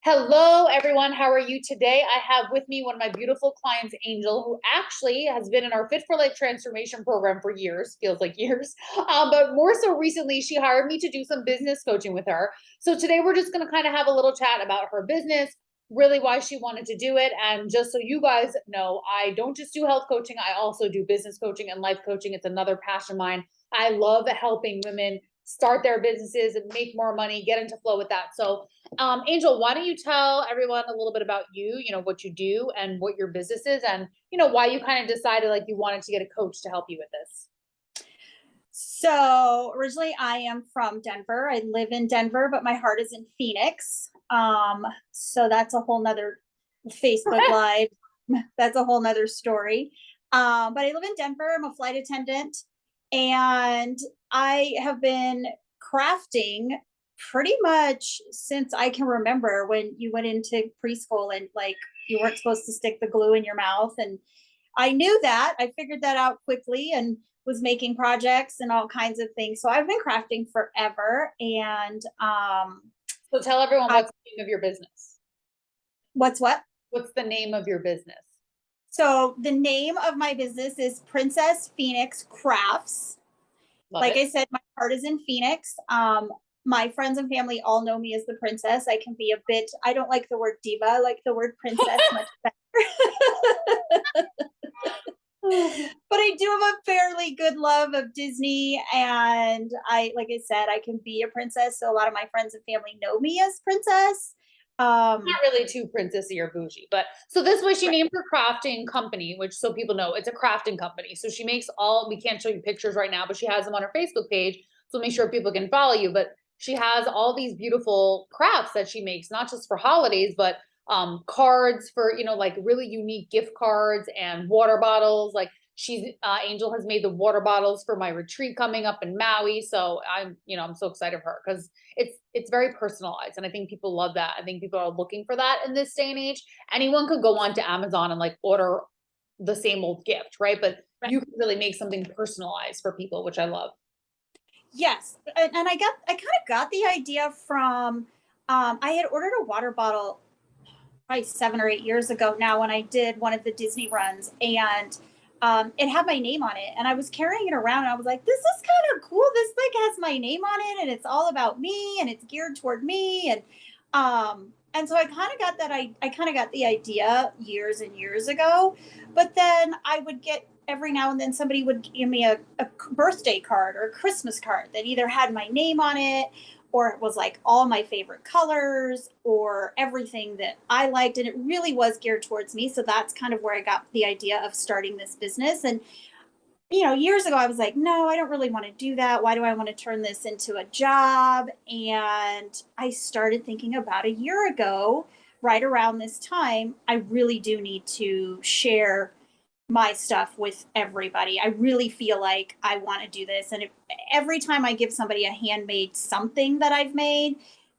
Hello, everyone. How are you today? I have with me one of my beautiful clients, Angel, who actually has been in our Fit for Life transformation program for years, feels like years. But more so recently, she hired me to do some business coaching with her. So today we're just going to kind of have a little chat about her business, really why she wanted to do it. And just so you guys know, I don't just do health coaching, I also do business coaching and life coaching. It's another passion of mine. I love helping women start their businesses and make more money, get into flow with that. So Angel, why don't you tell everyone a little bit about you, what you do and what your business is and, why you kind of decided like you wanted to get a coach to help you with this. So originally I am from Denver. I live in Denver, but my heart is in Phoenix. So that's a whole nother Facebook Live. That's a whole nother story. But I live in Denver. I'm a flight attendant, and I have been crafting pretty much since I can remember when you went into preschool and like you weren't supposed to stick the glue in your mouth. And I knew that. I figured that out quickly and was making projects and all kinds of things. So I've been crafting forever. And So tell everyone I, what's the name of your business. what's what? What's the name of your business? So the name of my business is Princess Phoenix Crafts. Love Like it. I said, my heart is in Phoenix. My friends and family all know me as the princess. I can be a bit, I don't like the word diva, I like the word princess much better. But I do have a fairly good love of Disney. And like I said, I can be a princess. So a lot of my friends and family know me as princess. Not really too princessy or bougie, but so this way she Right. named her crafting company, which so people know it's a crafting company. So she makes we can't show you pictures right now, but she has them on her Facebook page. So make sure people can follow you. But she has all these beautiful crafts that she makes, not just for holidays, but cards for, like really unique gift cards and water bottles. Like Angel has made the water bottles for my retreat coming up in Maui. So I'm so excited for her because it's very personalized, and I think people love that. I think people are looking for that in this day and age. Anyone could go on to Amazon and like order the same old gift, right? But Right. you can really make something personalized for people, which I love. Yes. And I kind of got the idea from, I had ordered a water bottle probably 7 or 8 years ago now when I did one of the Disney runs, and it had my name on it, and I was carrying it around, and I was like, "This is kind of cool. This like has my name on it, and it's all about me, and it's geared toward me." And so I kind of got that. I kind of got the idea years and years ago, but then I would get every now and then somebody would give me a birthday card or a Christmas card that either had my name on it or it was like all my favorite colors or everything that I liked. And it really was geared towards me. So that's kind of where I got the idea of starting this business. And, years ago, I was like, no, I don't really want to do that. Why do I want to turn this into a job? And I started thinking about a year ago, right around this time, I really do need to share my stuff with everybody. I really feel like I want to do this. And every time I give somebody a handmade something that I've made,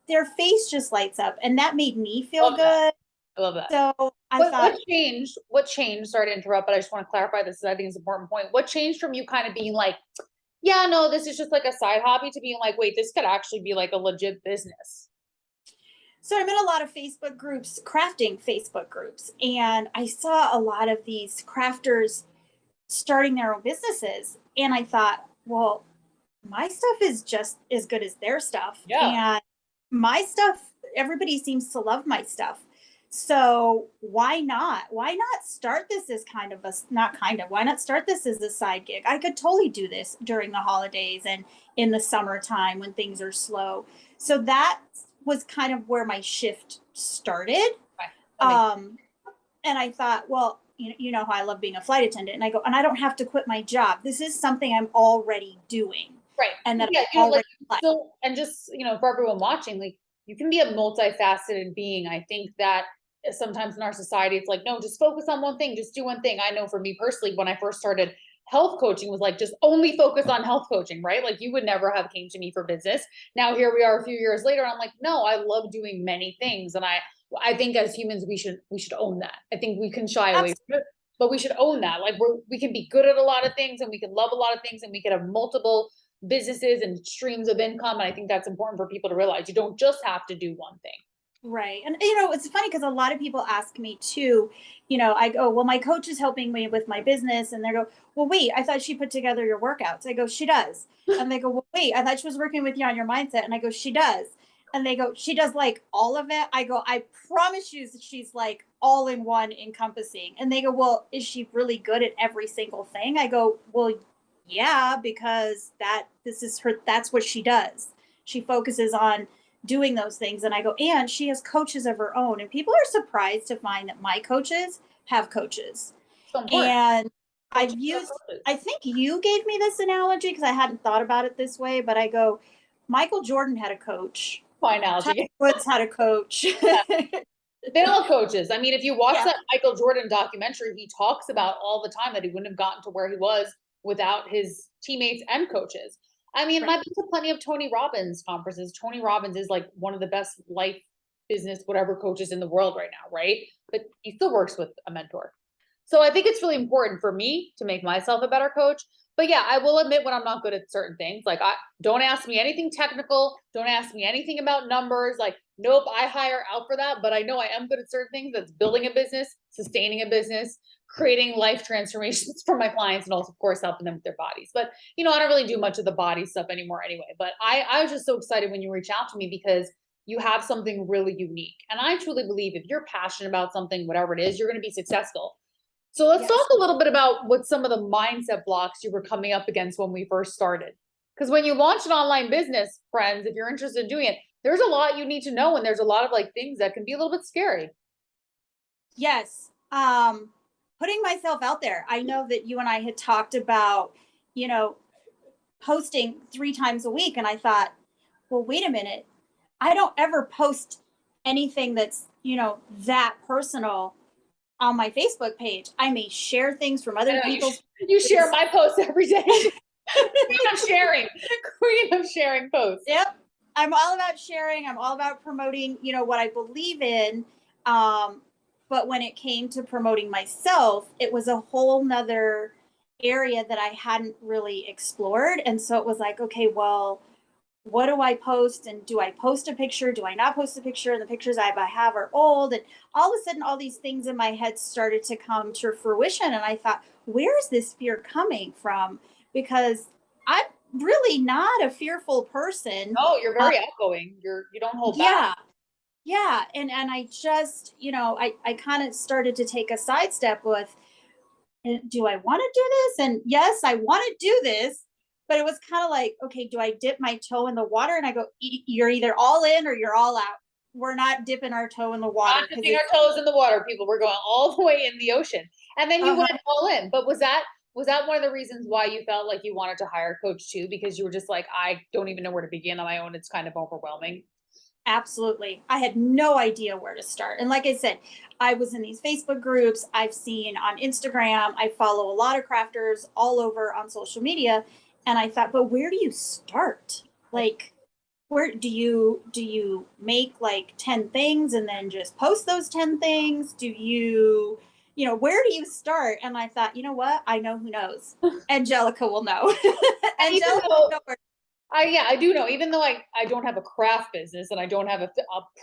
their face just lights up. And that made me feel Love that. good. I love that. So I What thought, changed? What changed? Sorry to interrupt, but I just want to clarify this. I think it's an important point. What changed from you kind of being like, yeah, no, this is just like a side hobby to being like, wait, this could actually be like a legit business. so I'm in a lot of Facebook groups, crafting Facebook groups, and I saw a lot of these crafters starting their own businesses. And I thought, well, my stuff is just as good as their stuff. Yeah. And my stuff, everybody seems to love my stuff. So why not? Why not start this as kind of a, not kind of, why not start this as a side gig? I could totally do this during the holidays and in the summertime when things are slow. So that was kind of where my shift started. Okay. That makes Um, and I thought, well, you know how I love being a flight attendant. And I go, and I don't have to quit my job. This is something I'm already doing right. and that Yeah, I like already like. still, and just for everyone watching, like you can be a multifaceted being. I think that sometimes in our society, it's like, no, just focus on one thing, just do one thing. I know for me personally, when I first started health coaching, was like just only focus on health coaching, right? Like you would never have came to me for business. Now here we are a few years later, and I'm like, no, I love doing many things, and I think as humans we should own that. I think we can shy away Absolutely. from it, but we should own that. Like we can be good at a lot of things, and we can love a lot of things, and we can have multiple businesses and streams of income. And I think that's important for people to realize. You don't just have to do one thing. Right. And it's funny because a lot of people ask me too, I go, well, my coach is helping me with my business. And they go, well, wait, I thought she put together your workouts. I go, she does. And they go, well, wait, I thought she was working with you on your mindset. And I go, she does. And they go, she does like all of it. I go, I promise you that she's like all in one encompassing. And they go, well, is she really good at every single thing? I go, well, yeah, because that's what she does. She focuses on doing those things. And I go, and she has coaches of her own. And people are surprised to find that my coaches have coaches. So important. And Coaches I've are used, coaches. I think you gave me this analogy because I hadn't thought about it this way, but I go, Michael Jordan had a coach, My Tiger analogy. Woods had a coach. They all coaches. I mean, if you watch Yeah. that Michael Jordan documentary, he talks about all the time that he wouldn't have gotten to where he was without his teammates and coaches. I mean, Right. I've been to plenty of Tony Robbins conferences. Tony Robbins is like one of the best life, business, whatever coaches in the world right now, right? But he still works with a mentor. So I think it's really important for me to make myself a better coach. But yeah, I will admit when I'm not good at certain things. Like, I don't ask me anything technical, don't ask me anything about numbers. Like, nope, I hire out for that, but I know I am good at certain things. That's building a business, sustaining a business, creating life transformations for my clients, and also of course helping them with their bodies. But I don't really do much of the body stuff anymore anyway. But I was just so excited when you reached out to me because you have something really unique. And I truly believe if you're passionate about something, whatever it is, you're going to be successful. So let's Yes. talk a little bit about what some of the mindset blocks you were coming up against when we first started. Because when you launch an online business, friends, if you're interested in doing it, there's a lot you need to know, and there's a lot of like things that can be a little bit scary. Yes. Putting myself out there. I know that you and I had talked about, you know, posting 3 times a week. And I thought, well, wait a minute. I don't ever post anything that's, that personal on my Facebook page. I may share things from I other know people's you share pages. my posts every day. Queen of sharing, queen of sharing posts. Yep. I'm all about sharing. I'm all about promoting, what I believe in. Um, but when it came to promoting myself, it was a whole nother area that I hadn't really explored. And so it was like, okay, well, what do I post? And do I post a picture? Do I not post a picture? And the pictures I have are old. And all of a sudden, all these things in my head started to come to fruition. And I thought, where is this fear coming from? Because I'm really not a fearful person. No, you're Uh, very outgoing. You don't hold back. yeah. Yeah. And I just, I kind of started to take a sidestep with, do I want to do this? And yes, I want to do this, but it was kind of like, okay, do I dip my toe in the water? And I go, You're either all in or you're all out. We're not dipping our toe in the water Not because dipping it's, our toes in the water, people. We're going all the way in the ocean. And then you uh-huh, went all in. But was that one of the reasons why you felt like you wanted to hire a coach too? Because you were just like, I don't even know where to begin on my own. It's kind of overwhelming. absolutely. I had no idea where to start. And like I said, I was in these Facebook groups. I've seen on Instagram, I follow a lot of crafters all over on social media. And I thought, but where do you start? Like, where do you make like 10 things and then just post those 10 things? Do you, where do you start? And I thought, you know what? I know who knows. Angelica will know. And even Angelica will though know where. I do know, even though I don't have a craft business and I don't have a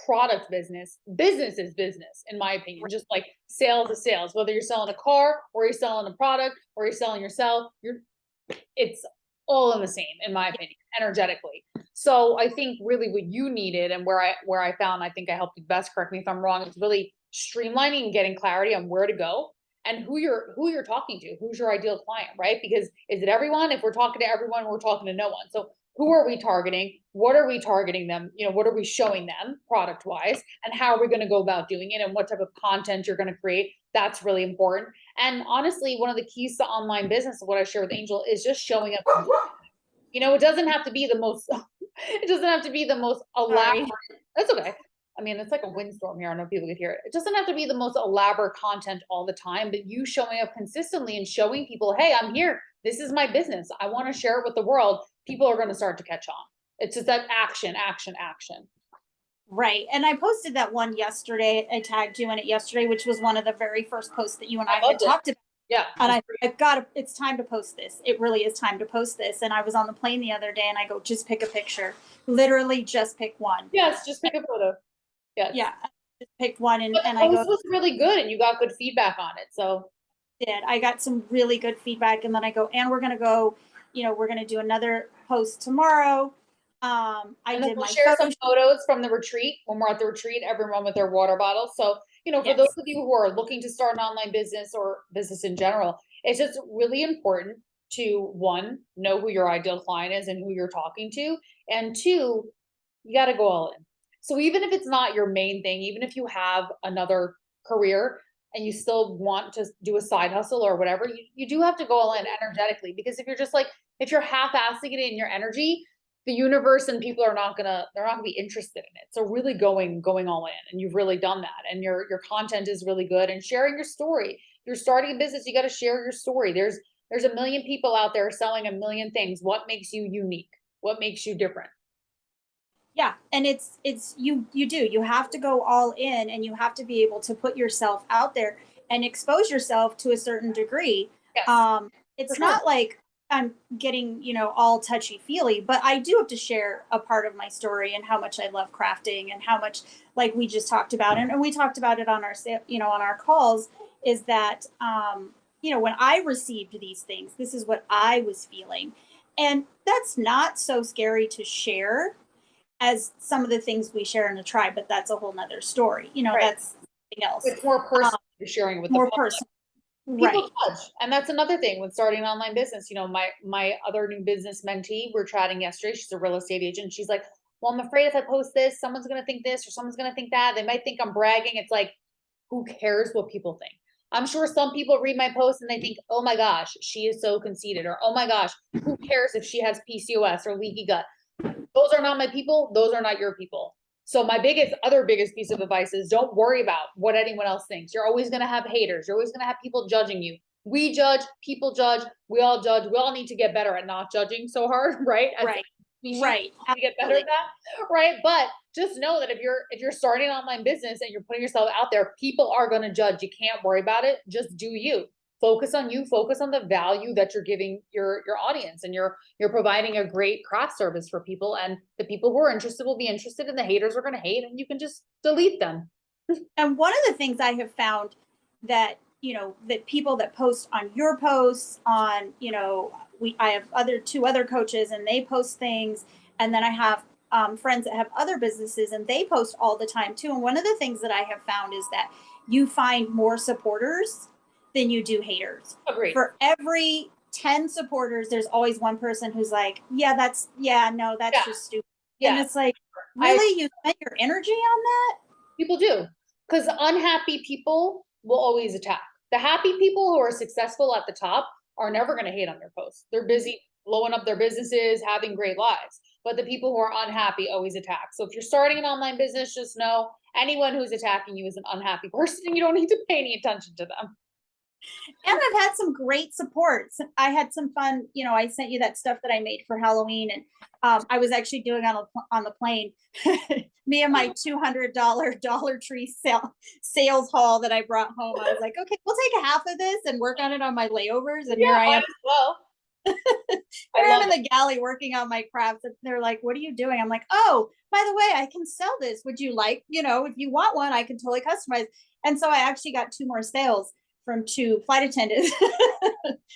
product business is business, in my opinion. Just like sales is sales, whether you're selling a car or you're selling a product or you're selling yourself, it's all in the same, in my opinion, energetically. So I think really what you needed and where I found, I think I helped you best, correct me if I'm wrong, is really streamlining and getting clarity on where to go and who you're talking to, who's your ideal client, right? Because is it everyone? If we're talking to everyone, we're talking to no one. So who are we targeting? What are we targeting them? What are we showing them product wise? And how are we going to go about doing it? And what type of content you're going to create? That's really important. And honestly, one of the keys to online business, what I share with Angel, is just showing up. It doesn't have to be the most, it doesn't have to be the most elaborate. Sorry. That's okay. I mean, it's like a windstorm here. I know people could hear it. It doesn't have to be the most elaborate content all the time, but you showing up consistently and showing people, hey, I'm here. This is my business. I want to share it with the world. People are going to start to catch on. It's just that action, action, action. Right. And I posted that one yesterday. I tagged you in it yesterday, which was one of the very first posts that you and I I had loved it. talked about. Yeah. And I got it's time to post this. It really is time to post this. And I was on the plane the other day and I go, just pick a picture. Literally just pick one. Yes, just pick a photo. Yes. Yeah. I just picked one But and the I go, post was really good and you got good feedback on it. So did. I got some really good feedback, and then I go, and we're gonna go, we're gonna do another post tomorrow. I and then did we'll my share some photo. photos from the retreat when we're at the retreat, everyone with their water bottles. So, for those Yes. of you who are looking to start an online business or business in general, it's just really important to one, know who your ideal client is and who you're talking to. And two, you got to go all in. So even if it's not your main thing, even if you have another career and you still want to do a side hustle or whatever, you do have to go all in energetically, because if you're just like, if you're half-assing it in your energy, the universe and people are not gonna, they're not gonna be interested in it. So really going all in, and you've really done that, and your content is really good, and sharing your story. You're starting a business, you got to share your story. There's a million people out there selling a million things. What makes you unique? What makes you different? Yeah, and it's you have to go all in, and you have to be able to put yourself out there and expose yourself to a certain degree. Yes, for It's sure. not like I'm getting, all touchy feely, but I do have to share a part of my story and how much I love crafting, and how much, like we just talked about, and we talked about it on our on our calls, is that when I received these things, this is what I was feeling. And that's not so scary to share as some of the things we share in the tribe, but that's a whole nother story. Right. That's something else. It's more Um, personal. You're sharing with the More public. personal. People Right. judge, and that's another thing with starting an online business. My other new business mentee, we're chatting yesterday, she's a real estate agent. She's like, well, I'm afraid if I post this, someone's going to think this or someone's going to think that. They might think I'm bragging. It's like, who cares what people think? I'm sure some people read my post and they think, oh my gosh, she is so conceited, or oh my gosh, who cares if she has PCOS or leaky gut? Those are not my people. Those are not your people. So my biggest piece of advice is, don't worry about what anyone else thinks. You're always going to have haters. You're always going to have people judging you. We judge, people judge, we all judge. We all need to get better at not judging so hard, right? As a Right. species, Right. to get better at Absolutely. that, right? But just know that if you're starting an online business and you're putting yourself out there, people are going to judge. You can't worry about it. Just do you. Focus on you. Focus on the value that you're giving your audience, and you're providing a great craft service for people, and the people who are interested will be interested, and the haters are going to hate, and you can just delete them. And one of the things I have found that, that people that post on your posts on, I have two other coaches, and they post things. And then I have friends that have other businesses, and they post all the time too. And one of the things that I have found is that you find more supporters than you do haters. Agreed. For every 10 supporters, there's always one person who's like, no, that's Yeah. just stupid. And Yeah. it's like, I really, you spent your energy on that? People do, because unhappy people will always attack. The happy people who are successful at the top are never going to hate on your posts. They're busy blowing up their businesses, having great lives. But the people who are unhappy always attack. So if you're starting an online business, just know anyone who's attacking you is an unhappy person, and you don't need to pay any attention to them. And I've had some great supports. I had some fun. I sent you that stuff that I made for Halloween, and I was actually doing on the plane. Me and my $200 Dollar Tree sales haul that I brought home. I was like, okay, we'll take half of this and work on it on my layovers. And here Yeah, I might am. as well. Here I am in the galley working on my crafts. And they're like, "What are you doing?" I'm like, "Oh, by the way, I can sell this. Would you like, if you want one, I can totally customize." And so I actually got two more sales from two flight attendants.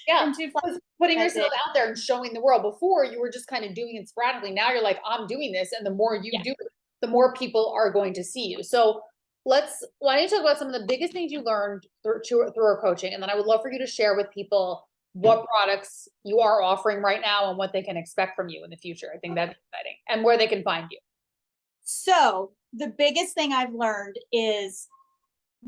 Yeah, From two flight putting that day. yourself out there and showing the world. Before, you were just kind of doing it sporadically. Now you're like, I'm doing this, and the more you Yeah. do it, the more people are going to see you. So why don't you talk about some of the biggest things you learned through our coaching, and then I would love for you to share with people what products you are offering right now and what they can expect from you in the future. I think that's exciting, and where they can find you. So the biggest thing I've learned is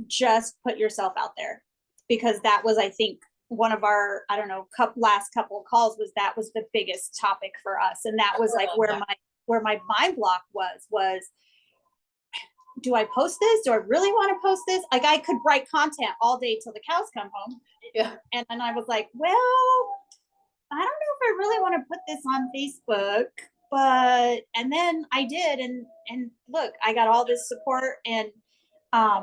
just put yourself out there, because that was, I think, one of our, I don't know, last couple of calls that was the biggest topic for us. And that was like where my mind block was, do I post this? Do I really want to post this? Like, I could write content all day till the cows come home. Yeah. And then I was like, well, I don't know if I really want to put this on Facebook. And then I did, and look, I got all this support. And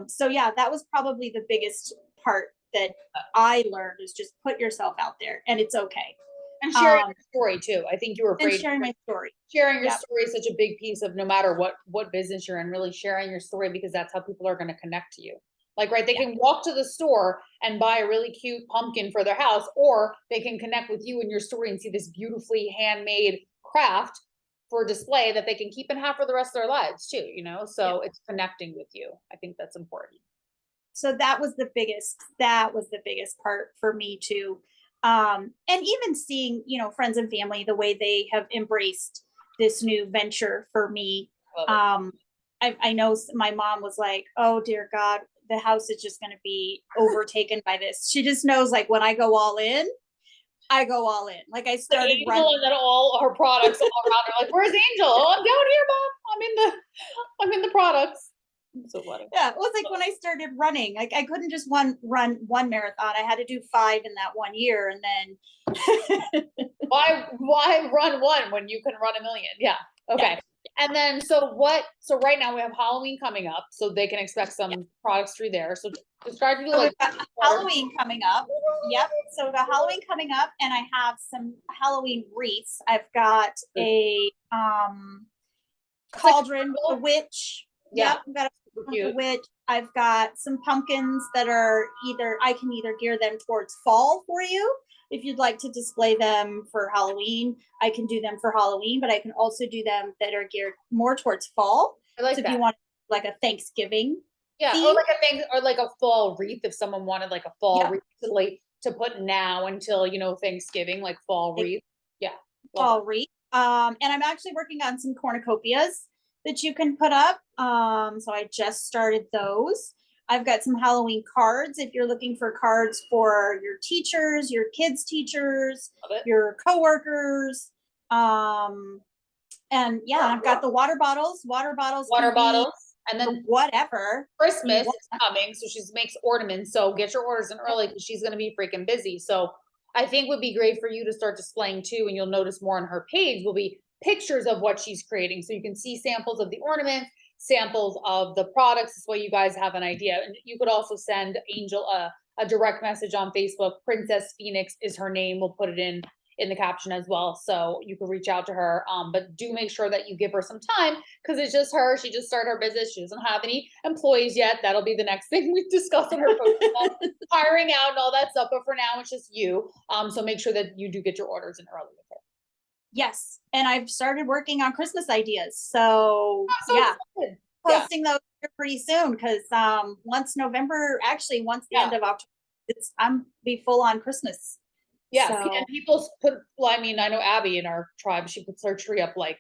so yeah, that was probably the biggest part that I learned, is just put yourself out there, and it's okay. And sharing your story too. I think you were and afraid sharing my story. sharing your Yep. story is such a big piece of no matter what business you're in, really sharing your story because that's how people are going to connect to you. Like, right, they Yeah. can walk to the store and buy a really cute pumpkin for their house, or they can connect with you and your story and see this beautifully handmade craft for display that they can keep and have for the rest of their lives too, you know? So it's connecting with you. I think that's important. So that was the biggest part for me too. And even seeing, friends and family, the way they have embraced this new venture for me. Love it. I know my mom was like, oh dear God, the house is just going to be overtaken by this. She just knows, like, when I go all in, I go all in. Like, I The started Angel running. and then all her products all around her. Like, where's Angel? Oh, I'm down here, Mom. I'm in the products. So funny. Yeah, it was like when I started running. Like, I couldn't just run one marathon. I had to do 5 in that 1 year, and then Why run one when you can run a million? Yeah. Okay. Yeah. And then so right now we have Halloween coming up, so they can expect some products through there. So describe to me So like we've got Halloween coming up. Yep. So we've got Halloween coming up, and I have some Halloween wreaths. I've got a cauldron with a witch. Yeah. Yep, I've got a super cauldron with a cute. witch. I've got some pumpkins that are I can either gear them towards fall for you. If you'd like to display them for Halloween, I can do them for Halloween, but I can also do them that are geared more towards fall. I like So if that. you want like a Thanksgiving Yeah, theme. or like a fall wreath if someone wanted like a fall Yep. wreath to put now until Thanksgiving, like fall wreath. Yeah. love Fall wreath. And I'm actually working on some cornucopias that you can put up. So I just started those. I've got some Halloween cards if you're looking for cards for your teachers, your kids' teachers, Love it. your coworkers. And yeah, I've got the water bottles. Water bottles. Water bottles. And then whatever. Christmas is coming, so she makes ornaments. So get your orders in early because she's going to be freaking busy. So I think would be great for you to start displaying too, and you'll notice more on her page will be pictures of what she's creating, so you can see samples of the ornaments, samples of the products. This way, you guys have an idea. And you could also send Angel a direct message on Facebook. Princess Phoenix is her name. We'll put it in the caption as well, so you can reach out to her. But do make sure that you give her some time because it's just her. She just started her business. She doesn't have any employees yet. That'll be the next thing we discuss on her hiring out and all that stuff. But for now, it's just you. So make sure that you do get your orders in early with her. Yes, and I've started working on Christmas ideas. So Yeah. Posting those pretty soon because once the end of October, I'm be full on Christmas. Yeah, So, and people put. Well, I mean, I know Abby in our tribe. She puts her tree up like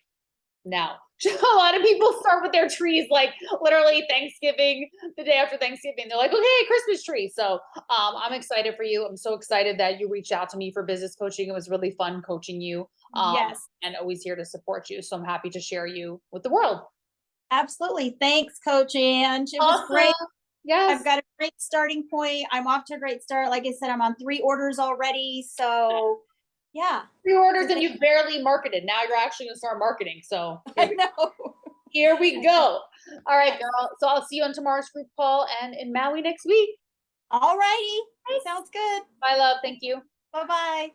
now. A lot of people start with their trees like literally Thanksgiving, the day after Thanksgiving. They're like, okay, Christmas tree. So I'm excited for you. I'm so excited that you reached out to me for business coaching. It was really fun coaching you. yes, And always here to support you. So I'm happy to share you with the world. absolutely. Thanks, Coach Ange. It was Awesome. great. Yes. I've got a great starting point. I'm off to a great start. Like I said, I'm on 3 orders already. So yeah. 3 orders and you've barely marketed. Now you're actually going to start marketing. So I know. here we go. All right, girl. So I'll see you on tomorrow's group call and in Maui next week. All righty. Sounds good. Bye, love. Thank you. Bye-bye.